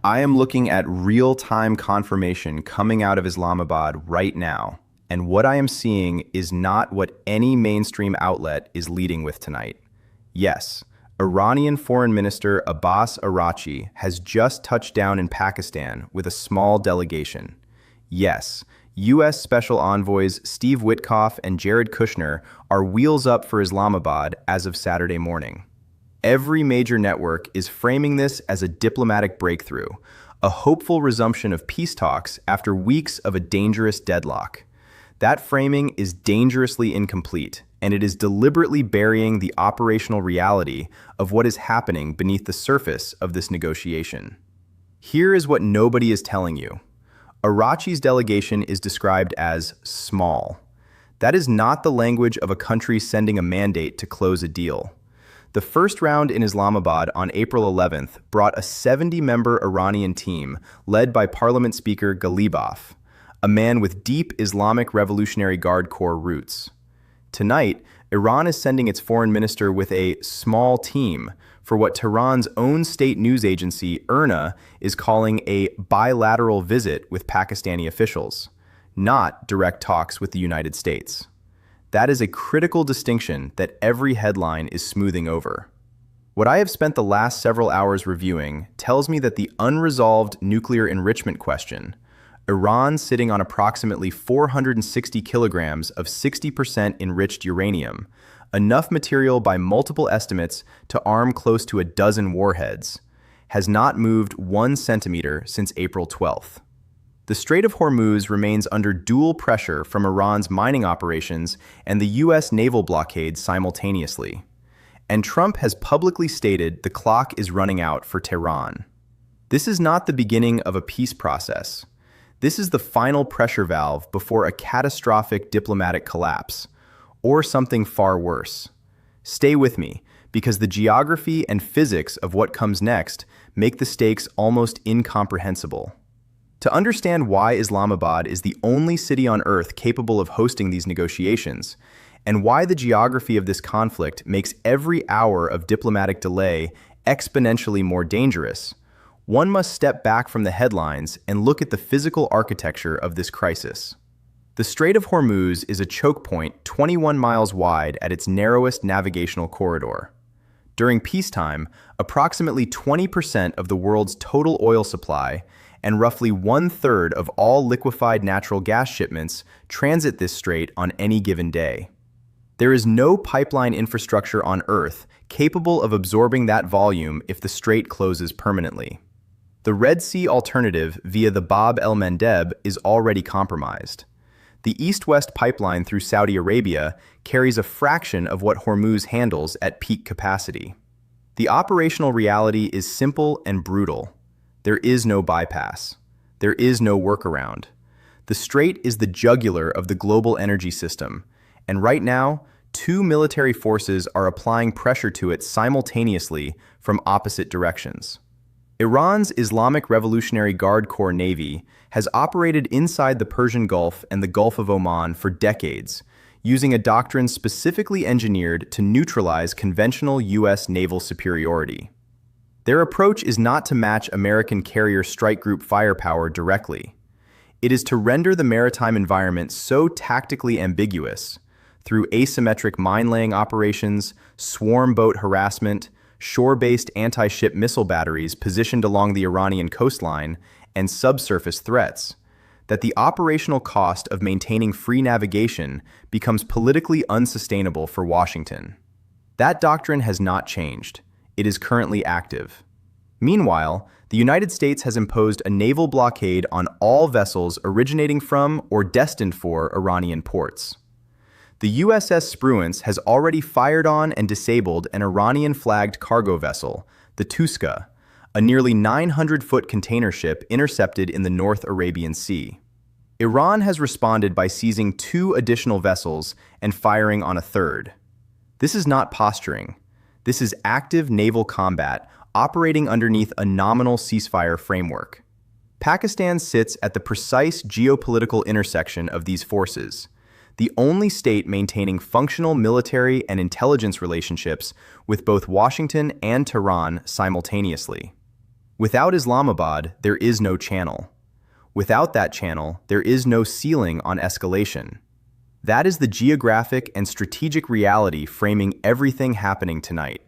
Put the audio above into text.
I am looking at real-time confirmation coming out of Islamabad right now, and what I am seeing is not what any mainstream outlet is leading with tonight. Yes, Iranian Foreign Minister Abbas Araghchi has just touched down in Pakistan with a small delegation. Yes, U.S. Special Envoys Steve Witkoff and Jared Kushner are wheels up for Islamabad as of Saturday morning. Every major network is framing this as a diplomatic breakthrough, a hopeful resumption of peace talks after weeks of a dangerous deadlock. That framing is dangerously incomplete, and it is deliberately burying the operational reality of what is happening beneath the surface of this negotiation. Here is what nobody is telling you. Araghchi's delegation is described as small. That is not the language of a country sending a mandate to close a deal. The first round in Islamabad on April 11th brought a 70-member Iranian team led by Parliament Speaker Ghalibaf, a man with deep Islamic Revolutionary Guard Corps roots. Tonight, Iran is sending its foreign minister with a small team for what Tehran's own state news agency, IRNA, is calling a bilateral visit with Pakistani officials, not direct talks with the United States. That is a critical distinction that every headline is smoothing over. What I have spent the last several hours reviewing tells me that the unresolved nuclear enrichment question, Iran sitting on approximately 460 kilograms of 60% enriched uranium, enough material by multiple estimates to arm close to a dozen warheads, has not moved 1 centimeter since April 12th. The Strait of Hormuz remains under dual pressure from Iran's mining operations and the U.S. naval blockade simultaneously. And Trump has publicly stated the clock is running out for Tehran. This is not the beginning of a peace process. This is the final pressure valve before a catastrophic diplomatic collapse, or something far worse. Stay with me, because the geography and physics of what comes next make the stakes almost incomprehensible. To understand why Islamabad is the only city on Earth capable of hosting these negotiations, and why the geography of this conflict makes every hour of diplomatic delay exponentially more dangerous, one must step back from the headlines and look at the physical architecture of this crisis. The Strait of Hormuz is a choke point 21 miles wide at its narrowest navigational corridor. During peacetime, approximately 20% of the world's total oil supply and roughly 1/3 of all liquefied natural gas shipments transit this strait on any given day. There is no pipeline infrastructure on Earth capable of absorbing that volume if the strait closes permanently. The Red Sea alternative via the Bab el-Mandeb is already compromised. The east-west pipeline through Saudi Arabia carries a fraction of what Hormuz handles at peak capacity. The operational reality is simple and brutal. There is no bypass. There is no workaround. The strait is the jugular of the global energy system, and right now, 2 military forces are applying pressure to it simultaneously from opposite directions. Iran's Islamic Revolutionary Guard Corps Navy has operated inside the Persian Gulf and the Gulf of Oman for decades, using a doctrine specifically engineered to neutralize conventional U.S. naval superiority. Their approach is not to match American carrier strike group firepower directly. It is to render the maritime environment so tactically ambiguous, through asymmetric mine-laying operations, swarm boat harassment, shore-based anti-ship missile batteries positioned along the Iranian coastline, and subsurface threats, that the operational cost of maintaining free navigation becomes politically unsustainable for Washington. That doctrine has not changed. It is currently active. Meanwhile, the United States has imposed a naval blockade on all vessels originating from or destined for Iranian ports. The USS Spruance has already fired on and disabled an Iranian-flagged cargo vessel, the Tuska, a nearly 900-foot container ship intercepted in the North Arabian Sea. Iran has responded by seizing 2 additional vessels and firing on a third. This is not posturing. This is active naval combat operating underneath a nominal ceasefire framework. Pakistan sits at the precise geopolitical intersection of these forces, the only state maintaining functional military and intelligence relationships with both Washington and Tehran simultaneously. Without Islamabad, there is no channel. Without that channel, there is no ceiling on escalation. That is the geographic and strategic reality framing everything happening tonight.